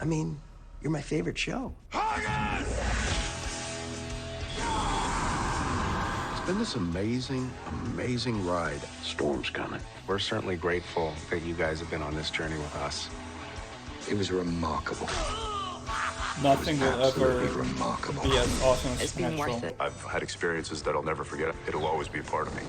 I mean, you're my favorite show. It's been this amazing ride. Storm's coming. We're certainly grateful that you guys have been on this journey with us. It was remarkable. Nothing will ever remarkable. be as awesome as It's been Supernatural. worth it. I've had experiences that I'll never forget. It'll always be a part of me.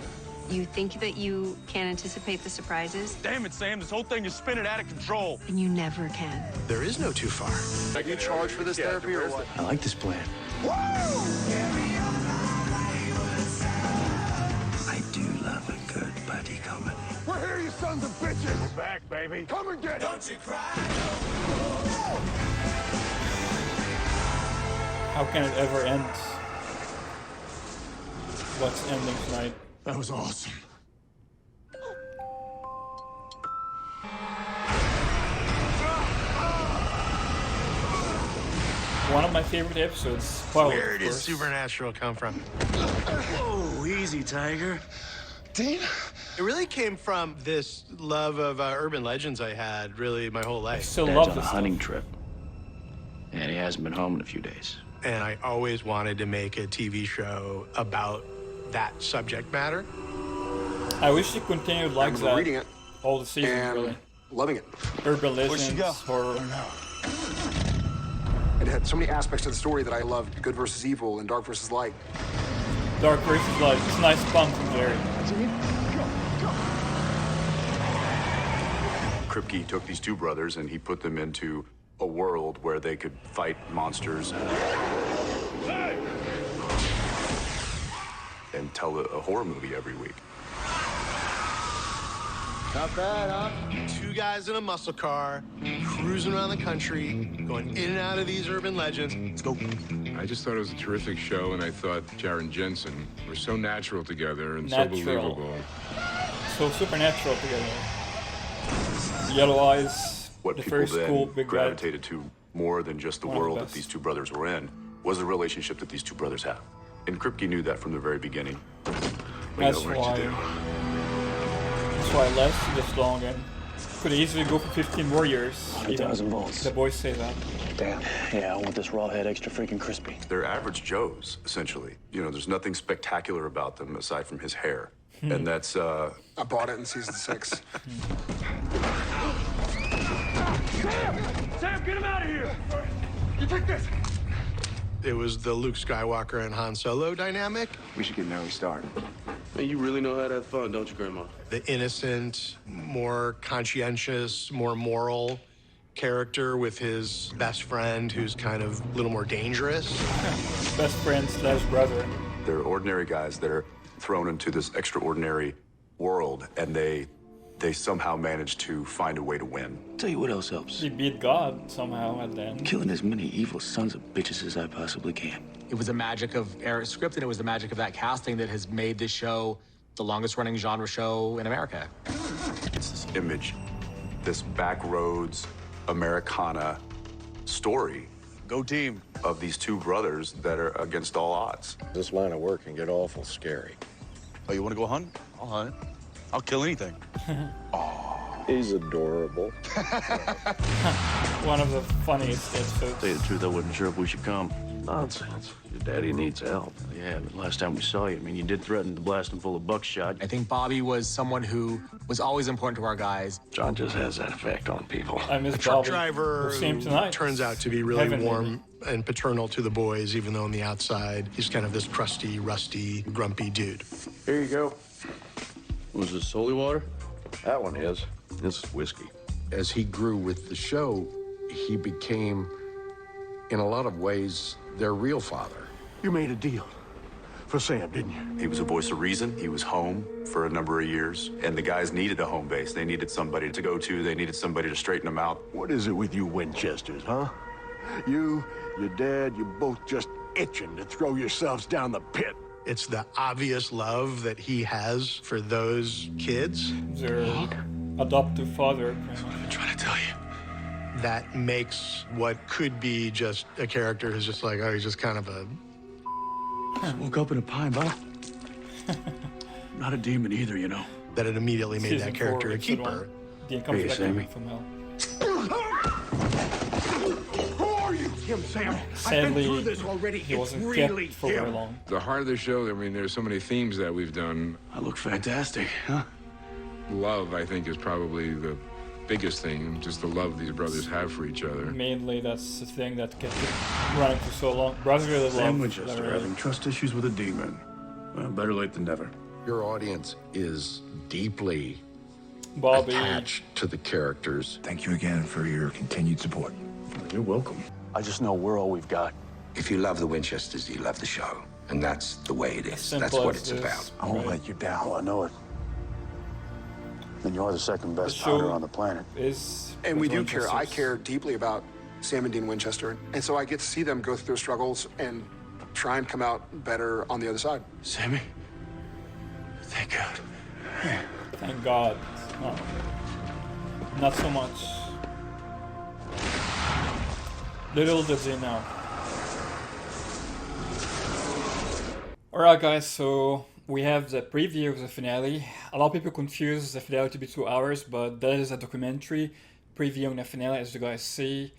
You think that you can anticipate the surprises, Damn it, Sam. This whole thing is spinning out of control. and you never can. There is no too far. Are you charged for this therapy or what? I like this plan. I do love a good buddy comedy. We're here, you sons of bitches. We're back, baby. Come and get it. Don't you cry. How can it ever end? What's ending tonight? That was awesome. One of my favorite episodes. Spoiled, Where of did course. Supernatural come from? Whoa, easy, Tiger. Dean? It really came from this love of urban legends I had really my whole I life. still Dad's love on a this hunting stuff. trip, and he hasn't been home in a few days. And I always wanted to make a TV show about that subject matter. I wish it continued like remember that. reading it All the seasons, and really. loving it. Urban Where'd she legends, go? horror. It had so many aspects to the story that I loved. Good versus evil and dark versus light. Dark versus light. It's a nice pun from Jerry. Kripke took these two brothers and he put them into a world where they could fight monsters and tell a horror movie every week. Not bad, huh? Two guys in a muscle car, cruising around the country, going in and out of these urban legends. Let's go. I just thought it was a terrific show, and I thought Jared and Jensen were so natural together and Natural. so believable. So supernatural together. Yellow eyes. What the people first then cool big red. gravitated to more than just the One of the world that best. these two brothers were in was the relationship that these two brothers have. And Kripke knew that from the very beginning. That's what why. to do. That's why it lasted this long and could easily go for 15 more years. 100,000 volts. The boys say that. Damn. Yeah, I want this raw head extra freaking crispy. They're average Joes, essentially. You know, there's nothing spectacular about them aside from his hair. And that's, I bought it in season 6. Sam, get him out of here. You take this. It was the Luke Skywalker and Han Solo dynamic. We should get an early start. Man, you really know how to have fun, don't you, Grandma? The innocent, more conscientious, more moral character with his best friend who's kind of a little more dangerous. Best friend slash brother. they're ordinary guys that are thrown into this extraordinary world, and they somehow manage to find a way to win. Tell you what else helps. He beat God somehow at the end. Killing as many evil sons of bitches as I possibly can. It was the magic of Eric's script, and it was the magic of that casting that has made this show the longest-running genre show in America. It's this image, this back roads Americana story. Go team. Of these two brothers that are against all odds. This line of work can get awful scary. Oh, you want to go hunt? I'll hunt. I'll kill anything. He's adorable. One of the funniest episodes. Tell you the truth, I wasn't sure if we should come. Nonsense. Your daddy needs help. Yeah, but last time we saw you, I mean, you did threaten to blast him full of buckshot. I think Bobby was someone who was always important to our guys. John just has that effect on people. I miss Truck Bobby. driver We'll see him who tonight. turns out to be really Heaven, warm and paternal to the boys, even though on the outside, he's kind of this crusty, rusty, grumpy dude. Here you go. Was this holy water? That one is. This is whiskey. As he grew with the show, he became, in a lot of ways, their real father. You made a deal for Sam, didn't you? He was a voice of reason. He was home for a number of years, and the guys needed a home base. They needed somebody to go to. They needed somebody to straighten them out. What is it with you Winchesters, huh? You, your dad, you both just itching to throw yourselves down the pit. It's the obvious love that he has for those kids Their adoptive father. I'm trying to tell you. That makes what could be just a character who's just like, oh, he's just kind of a... Woke up in a pine bottle. Not a demon either, you know. That it immediately made Season that character 4, a episode keeper. 1. The Incoming Sammy. from Hell. him, Sam. Sadly, I've been through this already. he It's wasn't really kept for very him. long. The heart of the show, I mean, there's so many themes that we've done. I look fantastic, huh? Love, I think, is probably the biggest thing, just the love these brothers have for each other. Mainly, that's the thing that kept it running for so long. Brotherhood love. Sam Winchester Brotherhood. having trust issues with a demon. Well, better late than never. Your audience is deeply Bobby. attached to the characters. Thank you again for your continued support. You're welcome. I just know we're all we've got. If you love the Winchesters, you love the show. And that's the way it is. simple That's what as it's this. about. I won't let you down. I know it. And you're the second best The show fighter on the planet. Is And we with do care. I Winchesters. care deeply about Sam and Dean Winchester. And so I get to see them go through their struggles and try and come out better on the other side. Sammy? Thank God. Thank God. No. Not so much. Little does he know. Alright guys, so we have the preview of the finale. A lot of people confuse the finale to be 2 hours, but that is a documentary previewing the finale, as you guys see.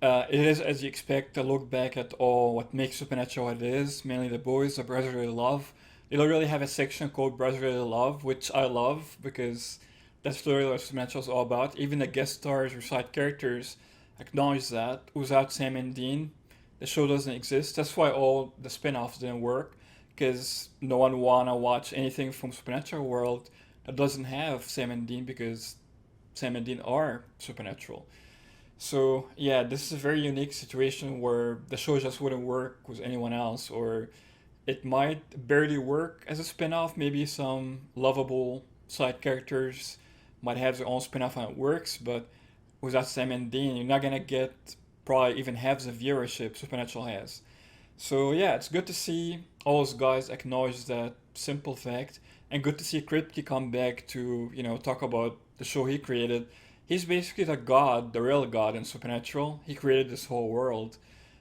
It is, as you expect, a look back at all what makes Supernatural what it is, mainly the boys, the brotherly love. They literally have a section called Brotherly Love, which I love, because that's literally what Supernatural is all about. Even the guest stars or side characters acknowledge that. Without Sam and Dean, the show doesn't exist. That's why all the spin-offs didn't work, because no one wanna watch anything from Supernatural world that doesn't have Sam and Dean, because Sam and Dean are Supernatural. So yeah, this is a very unique situation where the show just wouldn't work with anyone else, or it might barely work as a spin-off. Maybe some lovable side characters might have their own spin-off and it works, but without Sam and Dean, you're not gonna get probably even half the viewership Supernatural has. So yeah, it's good to see all those guys acknowledge that simple fact, and good to see Kripke come back to, you know, talk about the show he created. He's basically the god, the real god in Supernatural. He created this whole world,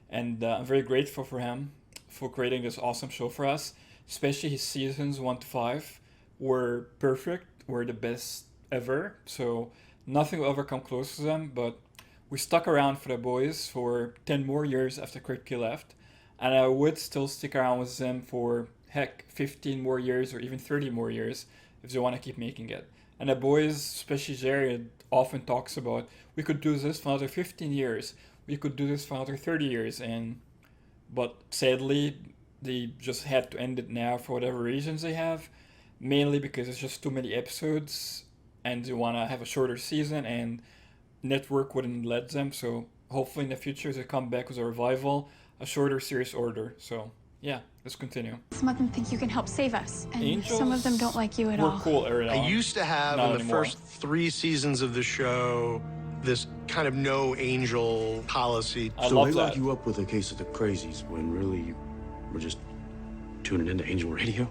and I'm very grateful for him for creating this awesome show for us. Especially his seasons 1 to 5 were perfect, were the best ever. So nothing will ever come close to them, but we stuck around for the boys for 10 more years after Kripke left, and I would still stick around with them for, heck, 15 more years or even 30 more years if they want to keep making it. And the boys, especially Jared, often talks about, we could do this for another 15 years, we could do this for another 30 years, but sadly, they just had to end it now for whatever reasons they have, mainly because it's just too many episodes, and they want to have a shorter season, and network wouldn't let them, so hopefully in the future they come back with a revival, a shorter series order. So yeah, let's continue. Some of them think you can help save us, and Angels some of them don't like you at were all. cool early on. I used to have, Not in the anymore. first 3 seasons of the show, this kind of no angel policy. I So love they lock that. you up with a case of the crazies when really you were just tuning into Angel Radio?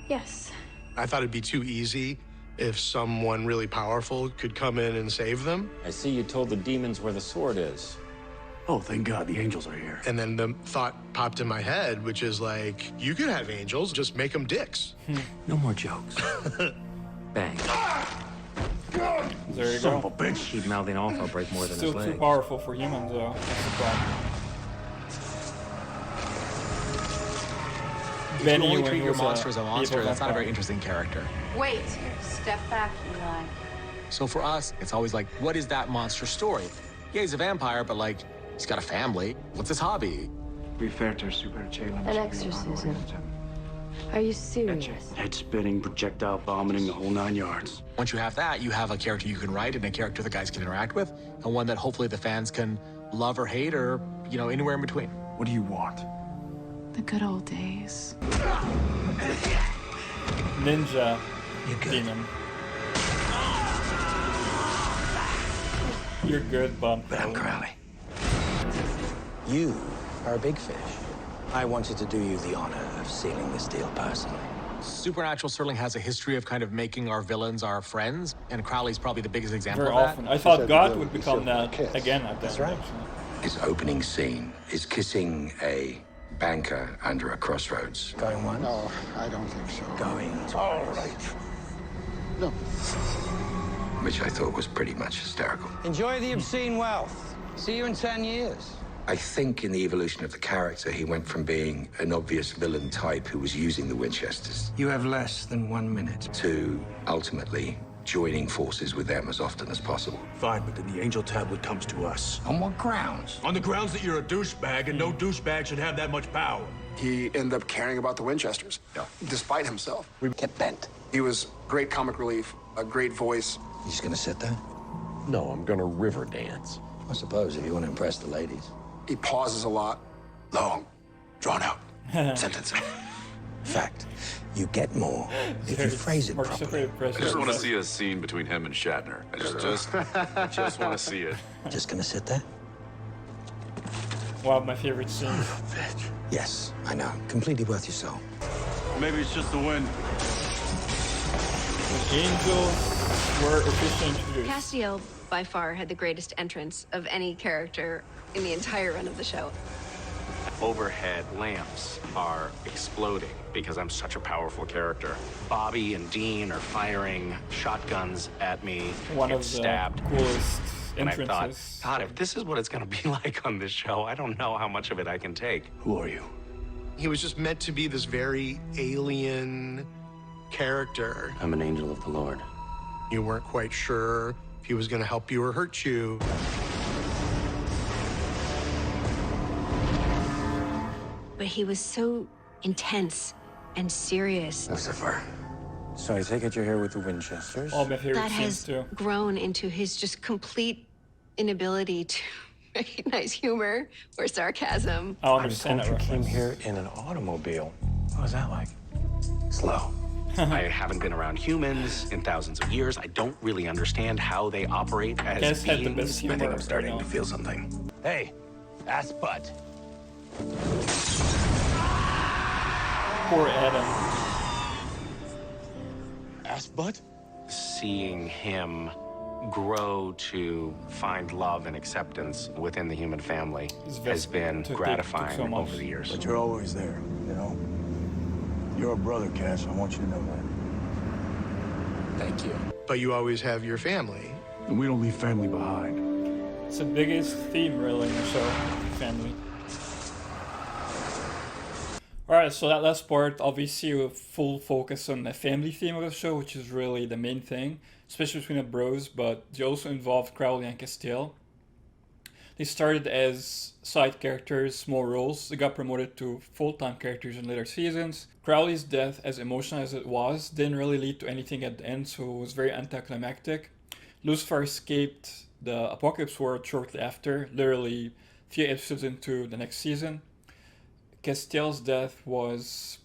Yes. I thought it'd be too easy if someone really powerful could come in and save them. I see you told the demons where the sword is. Oh, thank God the angels are here. And then the thought popped in my head, which is like, you could have angels, just make them dicks. No more jokes. Bang. There you Son go. of a bitch. Keep mouthing off, I'll break more than Still his too leg. powerful for humans, though. That's the problem. If Benny, you only when treat he your was a monster as a monster, evil that's not a very vampire. interesting character. Wait. Step back, Eli. So for us, it's always like, what is that monster story? Yeah, he's a vampire, but like, he's got a family. What's his hobby? An exorcism. Are you serious? Head spinning, projectile vomiting, the whole 9 yards. Once you have that, you have a character you can write and a character the guys can interact with, and one that hopefully the fans can love or hate or, you know, anywhere in between. What do you want? The good old days. Ninja demon. You're good, bud. I'm Crowley. You are a big fish. I wanted to do you the honor of sealing this deal personally. Supernatural certainly has a history of kind of making our villains our friends, and Crowley's probably the biggest example Very of that. often. I thought God would become that again at That's that. right. His opening scene is kissing a banker under a crossroads. Going once. No, I don't think so. Going All right. No. which I thought was pretty much hysterical. Enjoy the obscene wealth. See you in 10 years. I think in the evolution of the character, he went from being an obvious villain type who was using the Winchesters. You have less than 1 minute. To ultimately joining forces with them as often as possible. Fine, but then the Angel tablet comes to us. On what grounds? On the grounds that you're a douchebag, and no douchebag should have that much power. He ended up caring about the Winchesters, despite himself. We get bent. He was great comic relief, a great voice. You just gonna sit there? No, I'm gonna river dance. I suppose if you want to impress the ladies. He pauses a lot. Long, drawn out sentences. Fact, you get more if you phrase it properly. I just want to see a scene between him and Shatner. I just want to see it. Just gonna sit there? One of my favorite scenes. Yes, I know. Completely worth your soul. Maybe it's just the wind. The Angels were officially introduced. Castiel, by far, had the greatest entrance of any character in the entire run of the show. Overhead lamps are exploding because I'm such a powerful character. Bobby and Dean are firing shotguns at me. One get of the stabbed. coolest And I thought, entrances. God, if this is what it's gonna be like on this show, I don't know how much of it I can take. Who are you? He was just meant to be this very alien character. I'm an angel of the Lord. You weren't quite sure if he was going to help you or hurt you. But he was so intense and serious. Lucifer. So I take it you're here with the Winchesters? All my favorite That scenes has too. grown into his just complete inability to recognize humor or sarcasm. I understand that You came reference. here in an automobile. What was that like? Slow. I haven't been around humans in thousands of years. I don't really understand how they operate as Guess had the beings. best humor. I think I'm starting right to now. feel something. Hey, ass butt. Poor Adam. Ass butt? Seeing him grow to find love and acceptance within the human family has been gratifying so much. over the years. But you're always there, you know? You're a brother, Cass. I want you to know that. Thank you. But you always have your family. And we don't leave family behind. It's the biggest theme really in the show, family. Alright, so that last part, obviously a full focus on the family theme of the show, which is really the main thing, especially between the bros, but they also involved Crowley and Castiel. They started as side characters, small roles. They got promoted to full-time characters in later seasons. Crowley's death, as emotional as it was, didn't really lead to anything at the end, so it was very anticlimactic. Lucifer escaped the Apocalypse World shortly after, literally a few episodes into the next season. Castiel's death was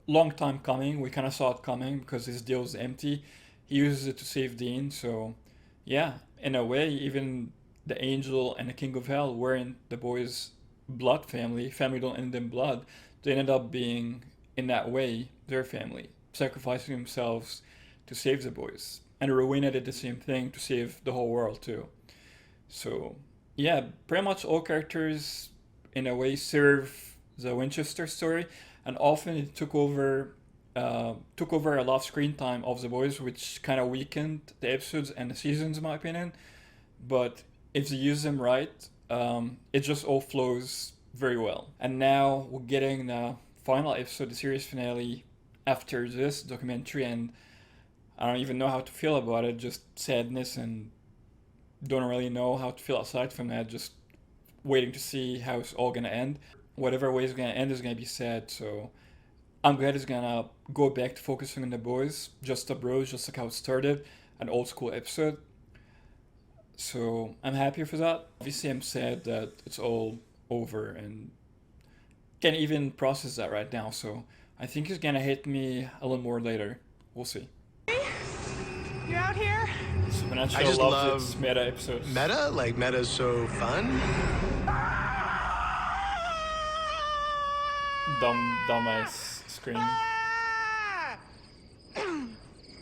a long time coming. We kind of saw it coming because his deal was empty. He uses it to save Dean, so yeah, in a way, even the Angel and the King of Hell weren't the boys' blood family. Family don't end in blood. They ended up being, in that way, their family, sacrificing themselves to save the boys. And Rowena did the same thing to save the whole world too. So yeah, pretty much all characters in a way serve the Winchester story, and often it took over a lot of screen time of the boys, which kind of weakened the episodes and the seasons in my opinion. But if they use them right, it just all flows very well. And now we're getting the final episode, the series finale, after this documentary, and I don't even know how to feel about it, just sadness, and don't really know how to feel aside from that, just waiting to see how it's all gonna end. Whatever way it's gonna end is gonna be sad, so I'm glad it's gonna go back to focusing on the boys, just the bros, just like how it started, an old school episode. So I'm happy for that. Obviously I'm sad that it's all over and can't even process that right now, so I think it's gonna hit me a little more later. We'll see. You out here? Supernatural I just loves love its meta episodes. Meta? Like, meta's so fun. Dumbass scream.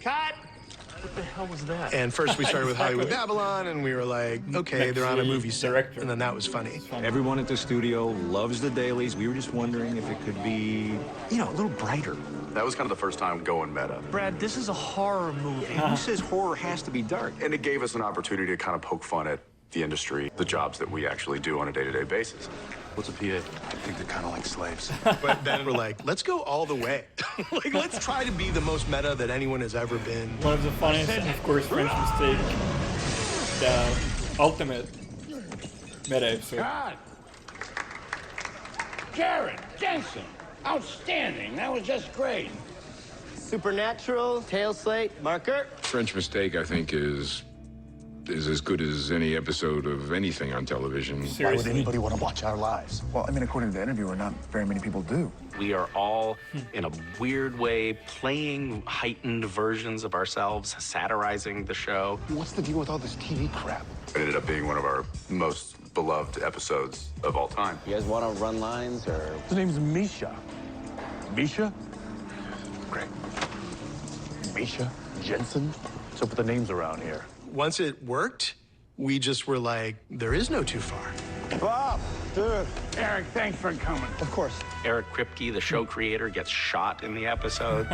Cut! What the hell was that? And first we started with Hollywood Exactly. Babylon, and we were like, okay, they're on a movie set. Director. And then that was funny. Everyone at the studio loves the dailies. We were just wondering if it could be, you know, a little brighter. That was kind of the first time going meta. Brad, this is a horror movie. Who says horror has to be dark? And it gave us an opportunity to kind of poke fun at the industry, the jobs that we actually do on a day-to-day basis. What's a PA? I think they're kind of like slaves. But then we're like, let's go all the way. Like, let's try to be the most meta that anyone has ever been. One of the funniest, and of course, French mistake. The ultimate meta episode. God! Karen, Jensen, outstanding. That was just great. Supernatural, tail slate, marker. French Mistake, I think, is as good as any episode of anything on television. Why would anybody want to watch our lives? Well, I mean, according to the interviewer, not very many people do. We are all, in a weird way, playing heightened versions of ourselves, satirizing the show. What's the deal with all this TV crap? It ended up being one of our most beloved episodes of all time. You guys want to run lines, or...? His name's Misha. Misha? Great. Misha? Jensen? What's up with the names around here? Once it worked, we just were like, there is no too far. Bob, dude. Eric, thanks for coming. Of course. Eric Kripke, the show creator, gets shot in the episode.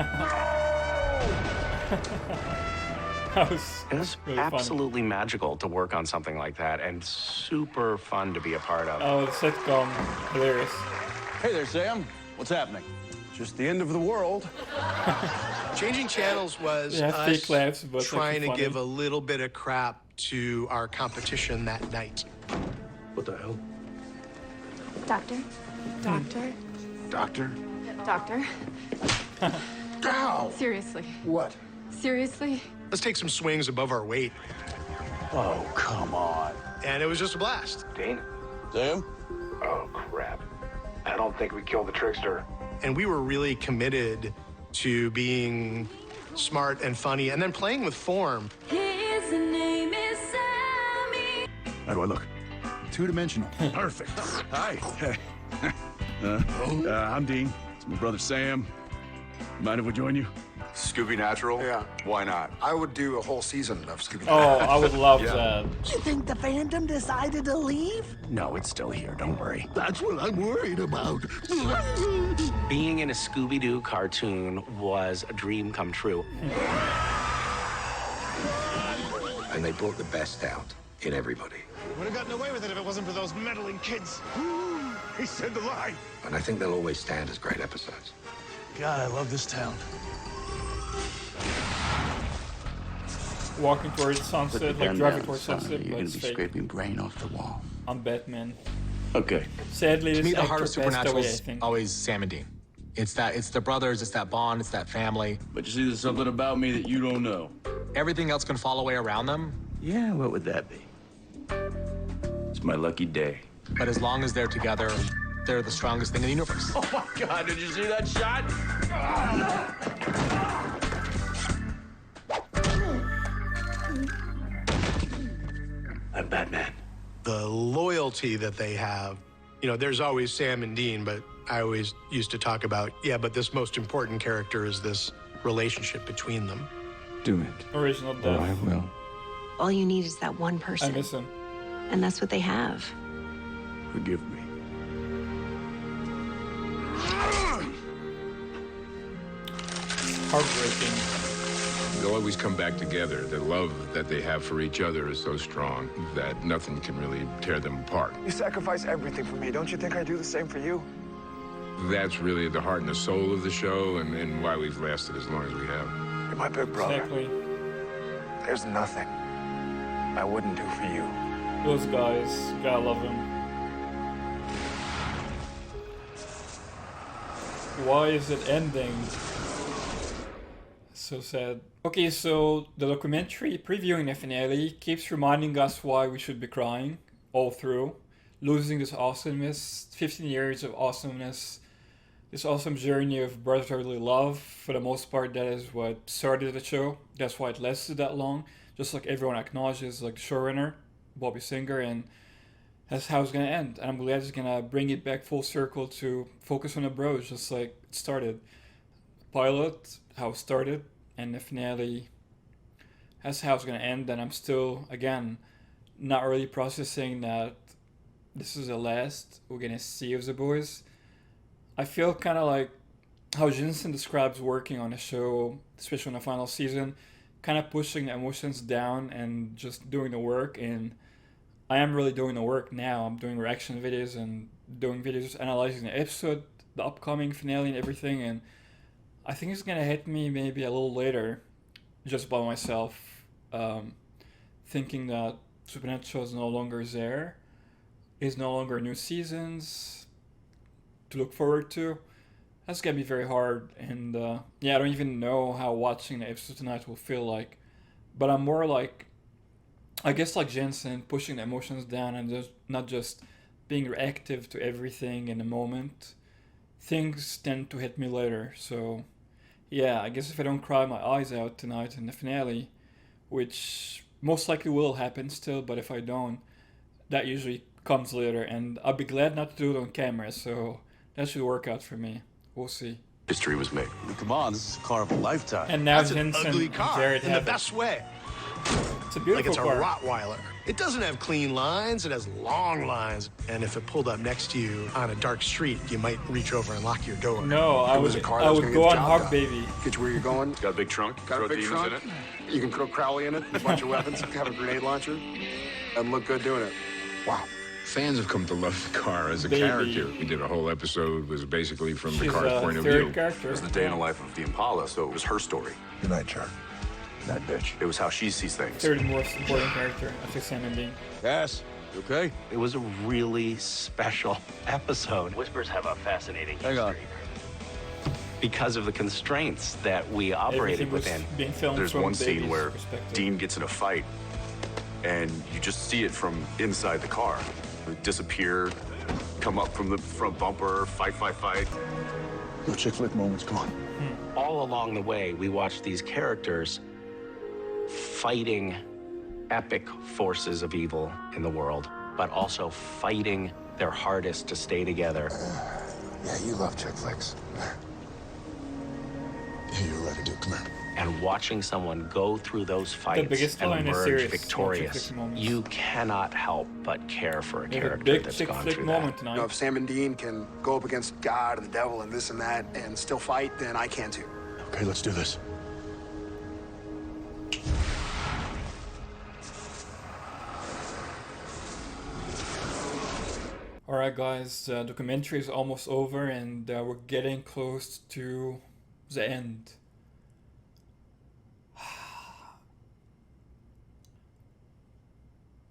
That was It was really absolutely magical to work on something like that, and super fun to be a part of. Oh, the sitcom. Hilarious. Hey there, Sam. What's happening? Just the end of the world. Changing channels was Yeah, fake us laughs, but trying to funny. give a little bit of crap to our competition that night. What the hell? Doctor? Doctor? Doctor? Doctor? Ow! Seriously. What? Seriously? Let's take some swings above our weight. Oh, come on. And it was just a blast. Dean? Sam? Oh, crap. I don't think we killed the trickster. And we were really committed to being smart and funny and then playing with form. His name is Sammy. How do I look? Two-dimensional. Perfect. Hi. I'm Dean. It's my brother Sam. Mind if we join you? Scooby Natural? Yeah. Why not? I would do a whole season of Scooby. Oh, I would love that. You think the Phantom decided to leave? No, it's still here. Don't worry. That's what I'm worried about. Being in a Scooby-Doo cartoon was a dream come true. And they brought the best out in everybody. Would have gotten away with it if it wasn't for those meddling kids. He said the lie. And I think they'll always stand as great episodes. God, I love this town. Walking towards sunset, like driving towards sunset, You're but gonna it's be fake. scraping brain off the wall. I'm Batman. Okay. Sadly, To this me, the actor heart of passed Supernatural away, I is think. always Sam and Dean. It's the brothers, it's that bond, it's that family. But you see, there's something about me that you don't know. Everything else can fall away around them, Yeah, what would that be? It's my lucky day. but as long as they're together, they're the strongest thing in the universe. Oh my God, did you see that shot? I'm Batman. The loyalty that they have, you know, there's always Sam and Dean, but I always used to talk about, yeah, but this most important character is this relationship between them. Do it. Original Or death. I will. All you need is that one I person. miss him. And that's what they have. Forgive me. Heartbreaking. They'll always come back together. The love that they have for each other is so strong that nothing can really tear them apart. You sacrifice everything for me. Don't you think I do the same for you? That's really the heart and the soul of the show, and why we've lasted as long as we have. You're my big brother. Exactly. There's nothing I wouldn't do for you. Those guys, gotta love them. Why is it ending? So sad. Okay, so the documentary previewing the finale keeps reminding us why we should be crying all through. Losing this awesomeness, 15 years of awesomeness, this awesome journey of brotherly love. For the most part, that is what started the show. That's why it lasted that long. Just like everyone acknowledges, like the showrunner, Bobby Singer, and that's how it's gonna end. And I'm glad it's gonna bring it back full circle to focus on the bros, just like it started. Pilot, how it started, and the finale, that's how it's gonna end. And I'm still, again, not really processing that this is the last we're gonna see of the boys. I feel kind of like how Jensen describes working on a show, especially in the final season, kind of pushing the emotions down and just doing the work. And I am really doing the work now. I'm doing reaction videos and doing videos analyzing the episode, the upcoming finale and everything, and I think it's gonna hit me maybe a little later, just by myself, thinking that Supernatural is no longer there, is no longer new seasons to look forward to. That's gonna be very hard, and yeah, I don't even know how watching the episode tonight will feel like, but I'm more like, I guess like Jensen, pushing the emotions down and just not just being reactive to everything in the moment. Things tend to hit me later, so yeah, I guess if I don't cry my eyes out tonight in the finale, which most likely will happen still, but if I don't, that usually comes later, and I'll be glad not to do it on camera, so that should work out for me. We'll see. History was made. Come on, this is a car of a lifetime. And now That's an Jensen ugly and car Jared in the have best way. It's a beautiful like it's car. a Rottweiler. It doesn't have clean lines, it has long lines. And if it pulled up next to you on a dark street, you might reach over and lock your door. No, I It was would a car that was gonna go get on the job Hog done. Baby. Get you where you're going. Got a big trunk. Got throw a big demons trunk. in it. You can throw Crowley in it, a bunch of weapons, have a grenade launcher, and look good doing it. Wow. Fans have come to love the car as a Baby. character. We did a whole episode was basically from the She's car's a point of third view. character. It was the day in the life of the Impala, so it was her story. Good night, Chuck. That bitch. It was how she sees things. Third most important character after Sam and Dean. Cass, you okay? It was a really special episode. Whispers have a fascinating Hang on. because of the constraints that we operated Everything was within. being filmed There's from one scene Baby's where perspective. Dean gets in a fight, and you just see it from inside the car. Disappear, come up from the front bumper, fight. No chick flick moments, come on. All along the way, we watched these characters fighting epic forces of evil in the world, but also fighting their hardest to stay together. Yeah, you love chick flicks. Yeah, you're ready to do it. Come here. And watching someone go through those fights biggest and line in the emerge series, victorious, no chick flick moments. you cannot help but care for a We have a character big that's chick gone flick through moment that. tonight. You know, if Sam and Dean can go up against God and the devil and this and that and still fight, then I can too. Okay, let's do this. Alright guys, the documentary is almost over and we're getting close to the end.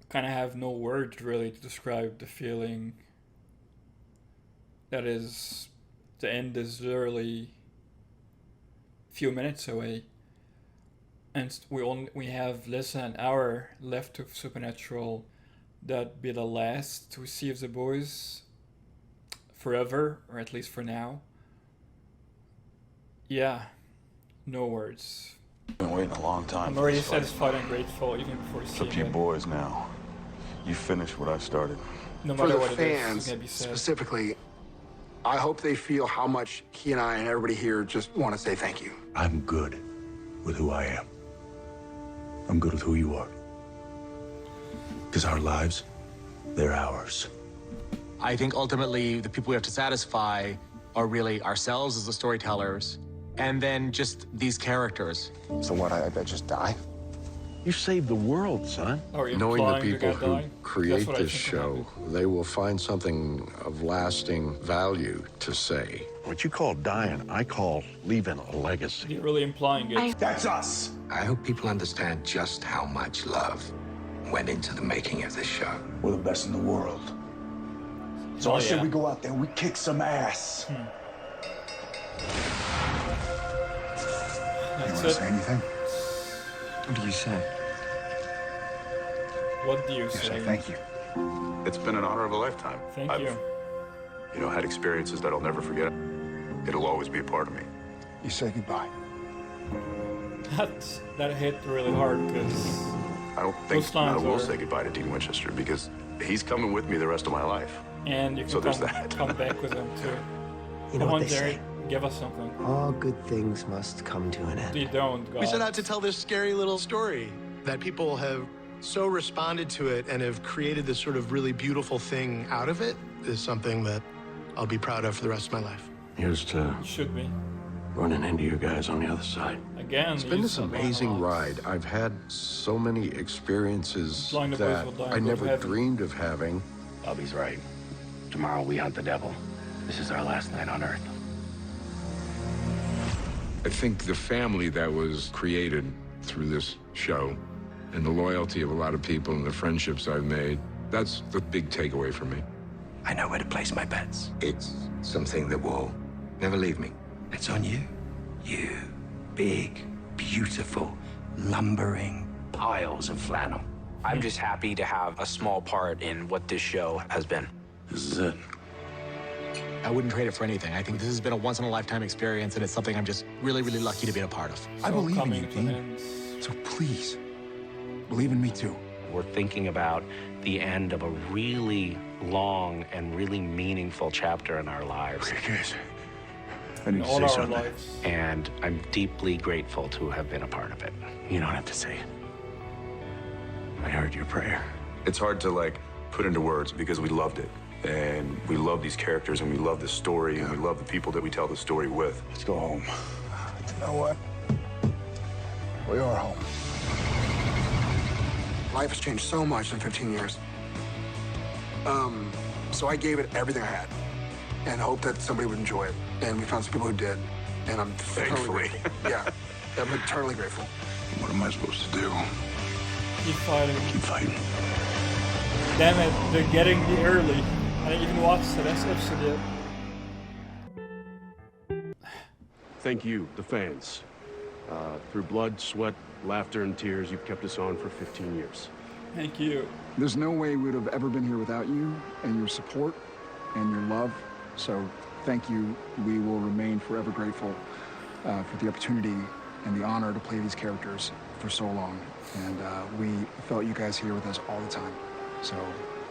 Kind of have no words really to describe the feeling. That is, the end is literally a few minutes away. And we have less than an hour left of Supernatural. That'd be the last to see of the boys forever, or at least for now. Yeah, no words. Been waiting a long time. I'm already satisfied and grateful even before It's up seeing to you it. boys now. You finished what I started. No For matter the what it is, it's fans, gonna be sad. specifically, I hope they feel how much he and I and everybody here just want to say thank you. I'm good with who I am. I'm good with who you are. Because our lives, they're ours. I think ultimately the people we have to satisfy are really ourselves as the storytellers, and then just these characters. So what, I just die? You saved the world, son. Or Knowing the implying the people guy who dying? create That's what I this think will show, happen. they will find something of lasting value to say. What you call dying, I call leaving a legacy. You're really implying it. That's us! I hope people understand just how much love went into the making of this show. We're the best in the world. So Oh, I say yeah. we go out there and we kick some ass. That's Want to it. say anything? What do you say? What do you You say say? thank you. It's been an honor of a lifetime. Thank I've, you. had experiences that I'll never forget. It'll always be a part of me. You say goodbye. That hit really hard because I don't think Those I lines will are- say goodbye to Dean Winchester because he's coming with me the rest of my life. and you can So there's come, that. come back with them too. You know Come what on, they Jerry, say? give us something. All good things must come to an end. You don't, God. We set out to tell this scary little story that people have so responded to it and have created this sort of really beautiful thing out of it is something that I'll be proud of for the rest of my life. Here's to Should be. running into you guys on the other side. I again. It's been this amazing ride. I've had so many experiences that I never dreamed of having. Bubby's right. Tomorrow we hunt the devil. This is our last night on Earth. I think the family that was created through this show and the loyalty of a lot of people and the friendships I've made, that's the big takeaway for me. I know where to place my bets. It's something that will never leave me. It's on you. You, big, beautiful, lumbering piles of flannel. I'm just happy to have a small part in what this show has been. This is it. I wouldn't trade it for anything. I think this has been a once-in-a-lifetime experience, and it's something I'm just really, really lucky to be a part of. I believe in you, Dean. So please, believe in me too. We're thinking about the end of a really long and really meaningful chapter in our lives. I need to say something. And I'm deeply grateful to have been a part of it. You don't have to say it. I heard your prayer. It's hard to, like, put into words because we loved it. And we love these characters, and we love the story, and we love the people that we tell the story with. Let's go home. You know what? We are home. Life has changed so much in 15 years. So I gave it everything I had and hoped that somebody would enjoy it. And we found some people who did. And I'm eternally grateful. Yeah, I'm eternally grateful. What am I supposed to do? Keep fighting. Keep fighting. Damn it, they're getting me early. I didn't even watch the last episode yet. Thank you, the fans. Through blood, sweat, laughter, and tears, you've kept us on for 15 years. Thank you. There's no way we would have ever been here without you and your support and your love. So thank you. We will remain forever grateful for the opportunity and the honor to play these characters for so long. And we felt you guys here with us all the time. So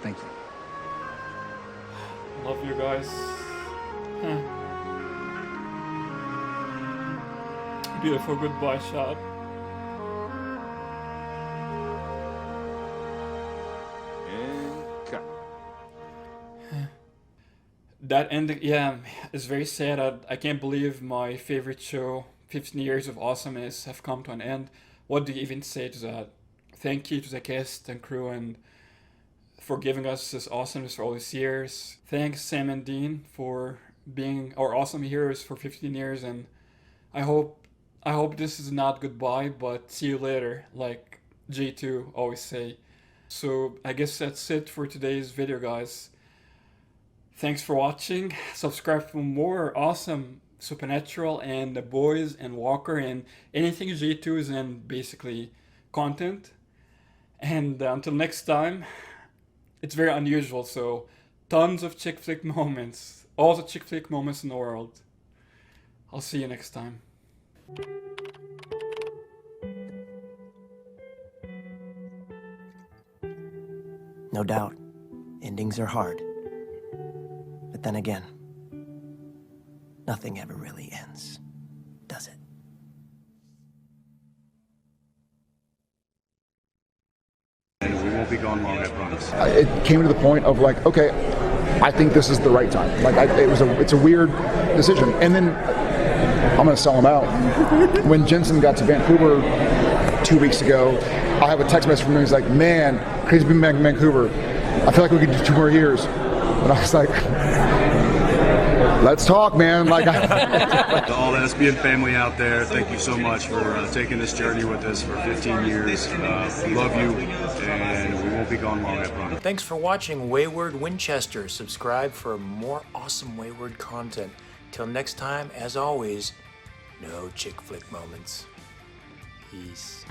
thank you. Love you guys. Beautiful goodbye shot. And cut. That ending, yeah, it's very sad. I can't believe my favorite show, 15 years of awesomeness, have come to an end. What do you even say to that? Thank you to the cast and crew and for giving us this awesomeness for all these years. Thanks Sam and Dean for being our awesome heroes for 15 years, and I hope this is not goodbye, but see you later, like J2 always say. So I guess that's it for today's video, guys. Thanks for watching. Subscribe for more awesome Supernatural and The Boys and Walker and anything J2 is in, basically, content. And until next time, it's very unusual, so tons of chick flick moments. All the chick flick moments in the world. I'll see you next time. No doubt, endings are hard. But then again, nothing ever really ends, does it? And we won't be gone long, I promise. It came to the point of like, okay, I think this is the right time. Like, it's a weird decision. And then I'm going to sell him out. When Jensen got to Vancouver 2 weeks ago, I have a text message from him. He's like, man, crazy being back in Vancouver. I feel like we could do 2 more years. And I was like, let's talk, man. Like, To all the SPN family out there, thank you so much for taking this journey with us for 15 years. We love you, and we won't be gone long, I promise. Thanks for watching Wayward Winchester. Subscribe for more awesome Wayward content. Till next time, as always, no chick flick moments. Peace.